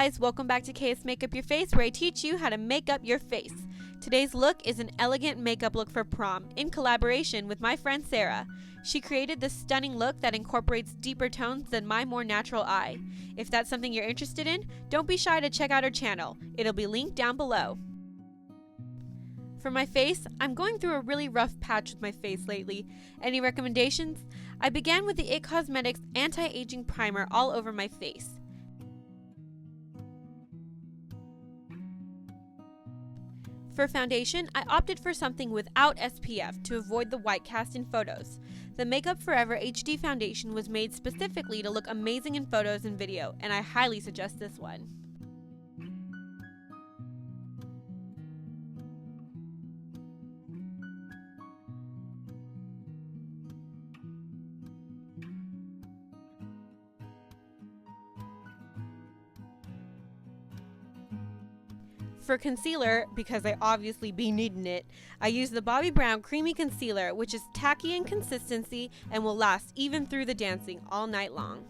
guys, welcome back to KS Makeup Your Face, where I teach you how to make up your face. Today's look is an elegant makeup look for prom in collaboration with my friend Sarah. She created this stunning look that incorporates deeper tones than my more natural eye. If that's something you're interested in, don't be shy to check out her channel. It'll be linked down below. For my face, I'm going through a really rough patch with my face lately. Any recommendations? I began with the IT Cosmetics Anti-Aging Primer all over my face. For foundation, I opted for something without SPF to avoid the white cast in photos. The Makeup Forever HD foundation was made specifically to look amazing in photos and video, and I highly suggest this one. For concealer, because I obviously be needing it, I use the Bobbi Brown Creamy Concealer, which is tacky in consistency and will last even through the dancing all night long.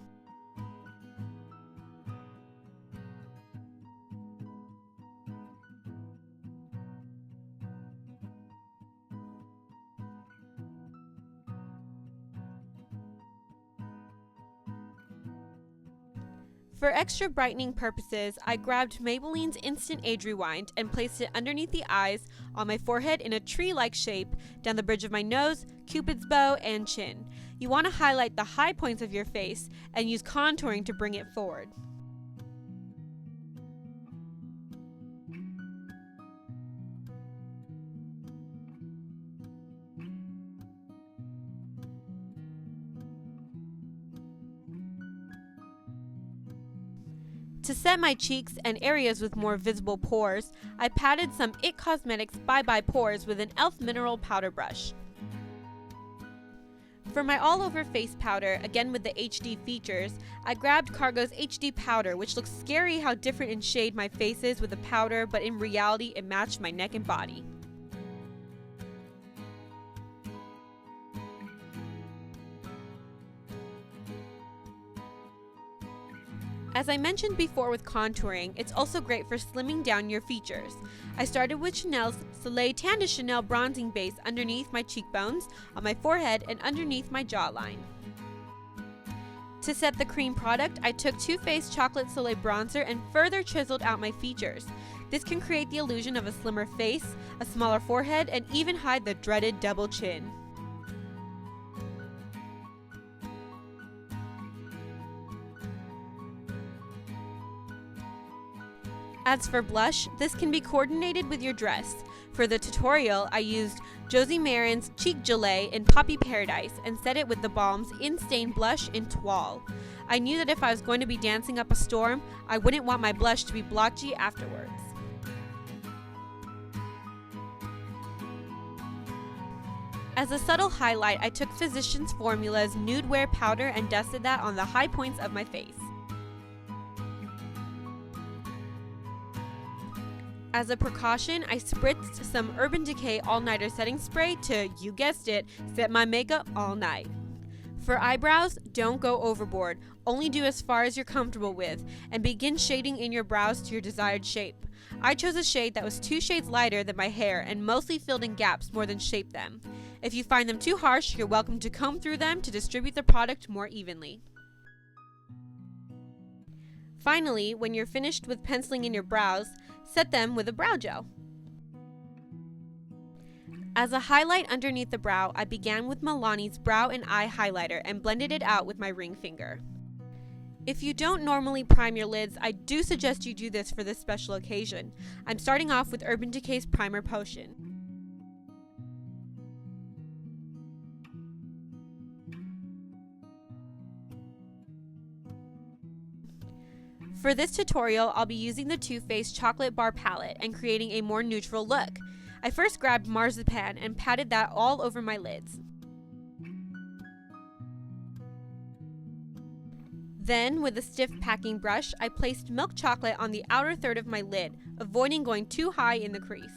For extra brightening purposes, I grabbed Maybelline's Instant Age Rewind and placed it underneath the eyes, on my forehead in a tree-like shape, down the bridge of my nose, cupid's bow, and chin. You want to highlight the high points of your face and use contouring to bring it forward. To set my cheeks and areas with more visible pores, I patted some IT Cosmetics Bye Bye Pores with an e.l.f. mineral powder brush. For my all-over face powder, again with the HD features, I grabbed Cargo's HD powder, which looks scary how different in shade my face is with the powder, but in reality it matched my neck and body. As I mentioned before with contouring, it's also great for slimming down your features. I started with Chanel's Soleil Tan de Chanel bronzing base underneath my cheekbones, on my forehead, and underneath my jawline. To set the cream product, I took Too Faced Chocolate Soleil bronzer and further chiseled out my features. This can create the illusion of a slimmer face, a smaller forehead, and even hide the dreaded double chin. As for blush, this can be coordinated with your dress. For the tutorial, I used Josie Maran's Cheek Gelee in Poppy Paradise and set it with theBalm's In-Stain Blush in Toile. I knew that if I was going to be dancing up a storm, I wouldn't want my blush to be blotchy afterwards. As a subtle highlight, I took Physicians Formula's Nude Wear Powder and dusted that on the high points of my face. As a precaution, I spritzed some Urban Decay All-Nighter Setting Spray to, you guessed it, set my makeup all night. For eyebrows, don't go overboard. Only do as far as you're comfortable with, and begin shading in your brows to your desired shape. I chose a shade that was 2 shades lighter than my hair and mostly filled in gaps more than shaped them. If you find them too harsh, you're welcome to comb through them to distribute the product more evenly. Finally, when you're finished with penciling in your brows, set them with a brow gel. As a highlight underneath the brow, I began with Milani's Brow and Eye Highlighter and blended it out with my ring finger. If you don't normally prime your lids, I do suggest you do this for this special occasion. I'm starting off with Urban Decay's Primer Potion. For this tutorial, I'll be using the Too Faced Chocolate Bar Palette and creating a more neutral look. I first grabbed Marzipan and patted that all over my lids. Then, with a stiff packing brush, I placed milk chocolate on the outer third of my lid, avoiding going too high in the crease.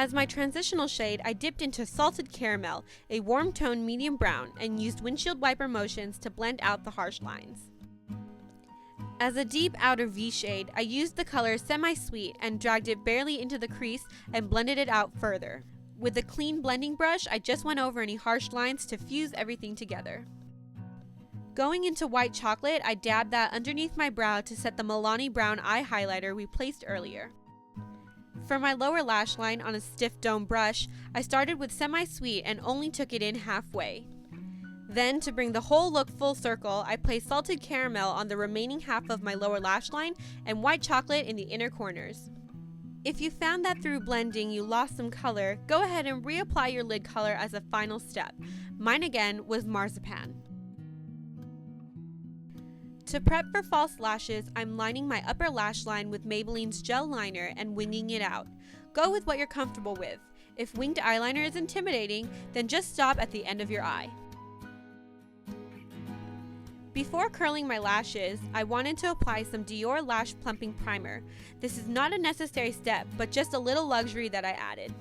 As my transitional shade, I dipped into Salted Caramel, a warm tone medium brown, and used windshield wiper motions to blend out the harsh lines. As a deep outer V shade, I used the color Semi-Sweet and dragged it barely into the crease and blended it out further. With a clean blending brush, I just went over any harsh lines to fuse everything together. Going into White Chocolate, I dabbed that underneath my brow to set the Milani brown eye highlighter we placed earlier. For my lower lash line on a stiff dome brush, I started with Semi-Sweet and only took it in halfway. Then, to bring the whole look full circle, I placed Salted Caramel on the remaining half of my lower lash line and White Chocolate in the inner corners. If you found that through blending you lost some color, go ahead and reapply your lid color as a final step. Mine again was Marzipan. To prep for false lashes, I'm lining my upper lash line with Maybelline's gel liner and winging it out. Go with what you're comfortable with. If winged eyeliner is intimidating, then just stop at the end of your eye. Before curling my lashes, I wanted to apply some Dior Lash Plumping Primer. This is not a necessary step, but just a little luxury that I added.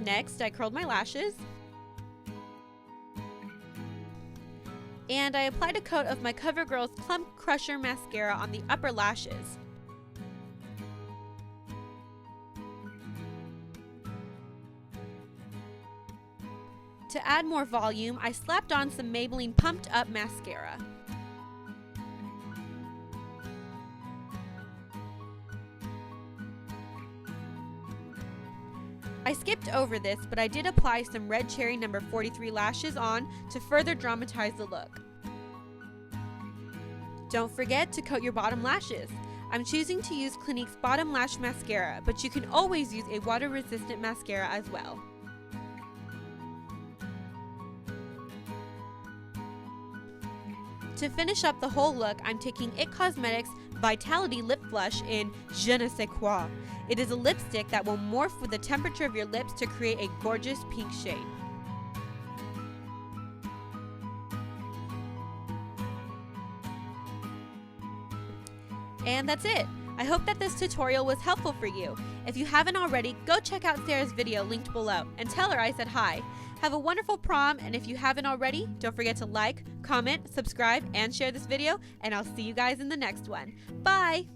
Next, I curled my lashes. And I applied a coat of my Covergirl's Clump Crusher Mascara on the upper lashes. To add more volume, I slapped on some Maybelline Pumped Up Mascara. I skipped over this, but I did apply some Red Cherry No. 43 lashes on to further dramatize the look. Don't forget to coat your bottom lashes. I'm choosing to use Clinique's Bottom Lash Mascara, but you can always use a water-resistant mascara as well. To finish up the whole look, I'm taking IT Cosmetics Vitality Lip Blush in Je ne sais quoi. It is a lipstick that will morph with the temperature of your lips to create a gorgeous pink shade. And that's it. I hope that this tutorial was helpful for you. If you haven't already, go check out Sarah's video linked below and tell her I said hi. Have a wonderful prom, and if you haven't already, don't forget to like, comment, subscribe, and share this video, and I'll see you guys in the next one. Bye!